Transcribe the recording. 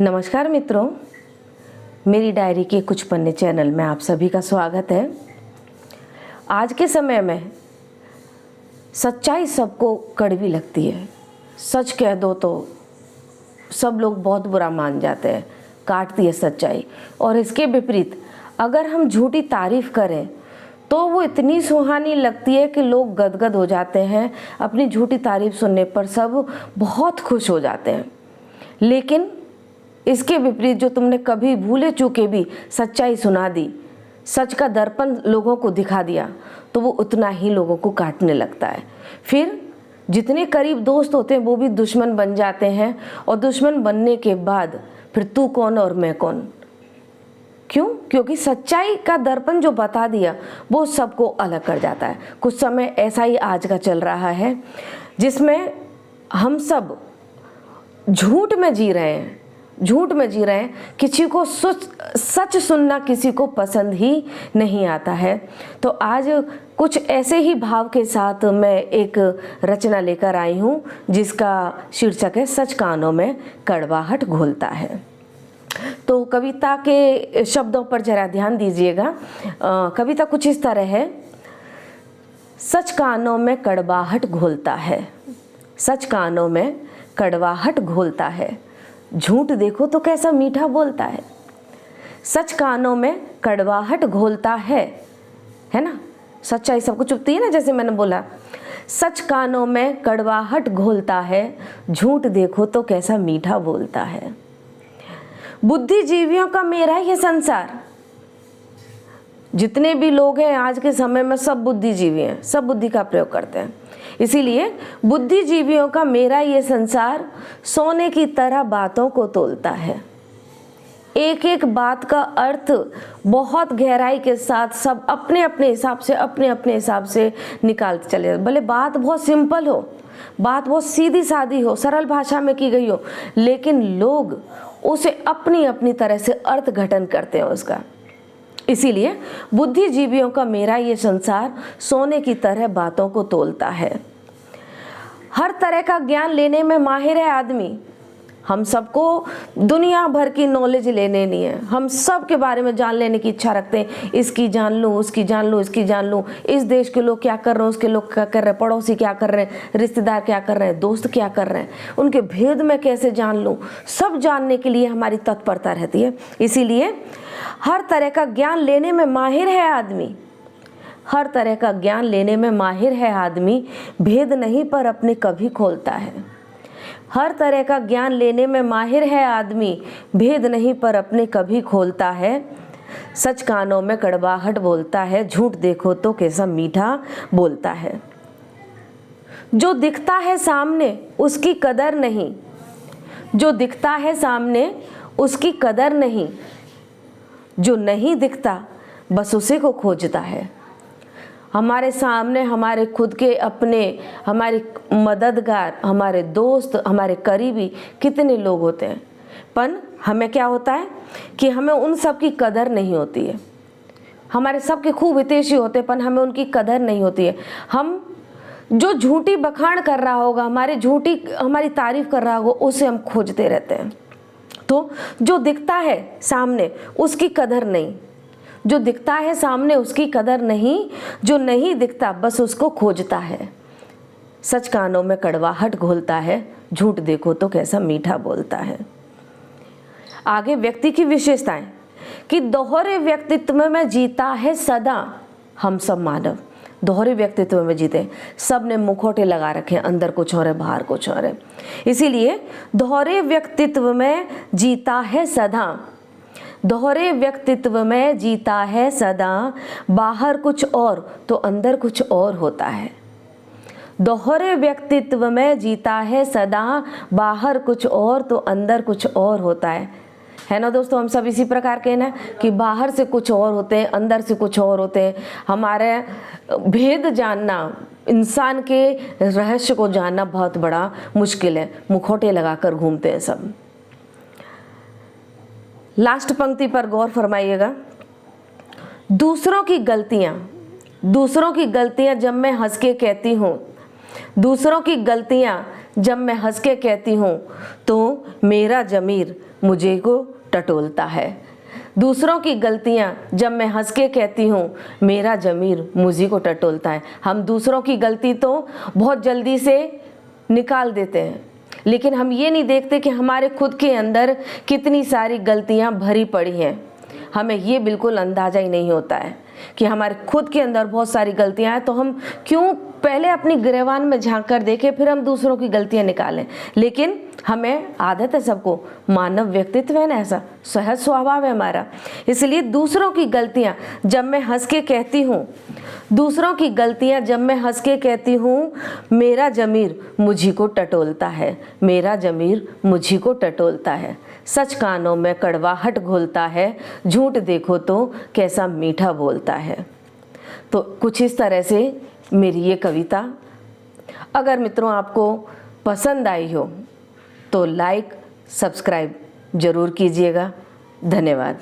नमस्कार मित्रों, मेरी डायरी के कुछ पन्ने चैनल में आप सभी का स्वागत है। आज के समय में सच्चाई सबको कड़वी लगती है। सच कह दो तो सब लोग बहुत बुरा मान जाते हैं, काटती है सच्चाई। और इसके विपरीत अगर हम झूठी तारीफ करें तो वो इतनी सुहानी लगती है कि लोग गदगद हो जाते हैं। अपनी झूठी तारीफ सुनने पर सब बहुत खुश हो जाते हैं। लेकिन इसके विपरीत जो तुमने कभी भूले चूके भी सच्चाई सुना दी, सच का दर्पण लोगों को दिखा दिया, तो वो उतना ही लोगों को काटने लगता है। फिर जितने करीब दोस्त होते हैं वो भी दुश्मन बन जाते हैं। और दुश्मन बनने के बाद फिर तू कौन और मैं कौन। क्यों? क्योंकि सच्चाई का दर्पण जो बता दिया वो सबको अलग कर जाता है। कुछ समय ऐसा ही आज का चल रहा है जिसमें हम सब झूठ में जी रहे हैं। किसी को सच सुनना किसी को पसंद ही नहीं आता है। तो आज कुछ ऐसे ही भाव के साथ मैं एक रचना लेकर आई हूँ जिसका शीर्षक है सच कानों में कड़वाहट घोलता है। तो कविता के शब्दों पर जरा ध्यान दीजिएगा। कविता कुछ इस तरह है। सच कानों में कड़वाहट घोलता है, सच कानों में कड़वाहट घोलता है, झूठ देखो तो कैसा मीठा बोलता है। सच कानों में कड़वाहट घोलता है ना। सच्चाई सबको चुभती है ना, जैसे मैंने बोला। सच कानों में कड़वाहट घोलता है, झूठ देखो तो कैसा मीठा बोलता है। बुद्धिजीवियों का मेरा ये संसार। जितने भी लोग हैं आज के समय में सब बुद्धिजीवी हैं, सब बुद्धि का प्रयोग करते हैं। इसीलिए बुद्धिजीवियों का मेरा ये संसार सोने की तरह बातों को तोलता है। एक एक बात का अर्थ बहुत गहराई के साथ सब अपने अपने हिसाब से निकालते चले। भले बात बहुत सिंपल हो, बात बहुत सीधी सादी हो, सरल भाषा में की गई हो, लेकिन लोग उसे अपनी अपनी तरह से अर्थ घटन करते हैं उसका। इसीलिए बुद्धिजीवियों का मेरा ये संसार सोने की तरह बातों को तोलता है। हर तरह का ज्ञान लेने में माहिर है आदमी। हम सबको दुनिया भर की नॉलेज लेने नहीं है। हम सब के बारे में जान लेने की इच्छा रखते हैं। इसकी जान लूँ, उसकी जान लूँ, इसकी जान लूँ। इस देश के लोग क्या कर रहे हैं, उसके लोग क्या कर रहे हैं, पड़ोसी क्या कर रहे हैं, रिश्तेदार क्या कर रहे हैं, दोस्त क्या कर रहे हैं, उनके भेद में कैसे जान लूँ। सब जानने के लिए हमारी तत्परता रहती है। इसीलिए हर तरह का ज्ञान लेने में माहिर है आदमी। हर तरह का ज्ञान लेने में माहिर है आदमी, भेद नहीं पर अपने कभी खोलता है। हर तरह का ज्ञान लेने में माहिर है आदमी, भेद नहीं पर अपने कभी खोलता है। सच कानों में कड़वाहट बोलता है, झूठ देखो तो कैसा मीठा बोलता है। जो दिखता है सामने उसकी कदर नहीं, जो दिखता है सामने उसकी कदर नहीं, जो नहीं दिखता बस उसी को खोजता है। हमारे सामने हमारे खुद के अपने, हमारे मददगार, हमारे दोस्त, हमारे करीबी कितने लोग होते हैं, पर हमें क्या होता है कि हमें उन सब की कदर नहीं होती है। हमारे सब के खूब हितैषी होते हैं पर हमें उनकी कदर नहीं होती है। हम जो झूठी बखान कर रहा होगा, हमारी तारीफ कर रहा होगा, उसे हम खोजते रहते हैं। तो जो दिखता है सामने उसकी कदर नहीं, जो दिखता है सामने उसकी कदर नहीं, जो नहीं दिखता बस उसको खोजता है। सच कानों में कड़वाहट घोलता है, झूठ देखो तो कैसा मीठा बोलता है। आगे व्यक्ति की विशेषताएं कि दोहरे व्यक्तित्व में जीता है सदा हम सब मानव। दोहरे व्यक्तित्व में जीते, सब ने मुखौटे लगा रखे हैं, अंदर कुछ और है, बाहर कुछ और है। इसीलिए दोहरे व्यक्तित्व में जीता है सदा, दोहरे व्यक्तित्व में जीता है सदा, बाहर कुछ और तो अंदर कुछ और होता है। दोहरे व्यक्तित्व में जीता है सदा, बाहर कुछ और तो अंदर कुछ और होता है ना दोस्तों। हम सब इसी प्रकार के ना कि बाहर से कुछ और होते हैं, अंदर से कुछ और होते हैं। हमारे भेद जानना, इंसान के रहस्य को जानना बहुत बड़ा मुश्किल है। मुखौटे लगाकर घूमते हैं सब। लास्ट पंक्ति पर गौर फरमाइएगा। दूसरों की गलतियां जब मैं हंस के कहती हूँ, दूसरों की गलतियां जब मैं हंस के कहती हूँ तो मेरा ज़मीर मुझे को टटोलता है। दूसरों की गलतियाँ जब मैं हंस के कहती हूँ मेरा ज़मीर मुझे को टटोलता है। हम दूसरों की गलती तो बहुत जल्दी से निकाल देते हैं, लेकिन हम ये नहीं देखते कि हमारे खुद के अंदर कितनी सारी गलतियाँ भरी पड़ी हैं। हमें ये बिल्कुल अंदाज़ा ही नहीं होता है कि हमारे खुद के अंदर बहुत सारी गलतियां हैं, तो हम क्यों पहले अपनी गिरेबान में झांक कर देखें, फिर हम दूसरों की गलतियां निकालें। लेकिन हमें आदत है, सबको, मानव व्यक्तित्व है ना, ऐसा सहज स्वभाव है हमारा। इसलिए दूसरों की गलतियां जब मैं हंस के कहती हूँ, दूसरों की गलतियां जब मैं हंस के कहती हूँ, मेरा ज़मीर मुझी को टटोलता है, मेरा ज़मीर मुझी को टटोलता है। सच कानों में कड़वाहट घोलता है, झूठ देखो तो कैसा मीठा बोलता है। तो कुछ इस तरह से मेरी ये कविता। अगर मित्रों आपको पसंद आई हो तो लाइक सब्सक्राइब ज़रूर कीजिएगा। धन्यवाद।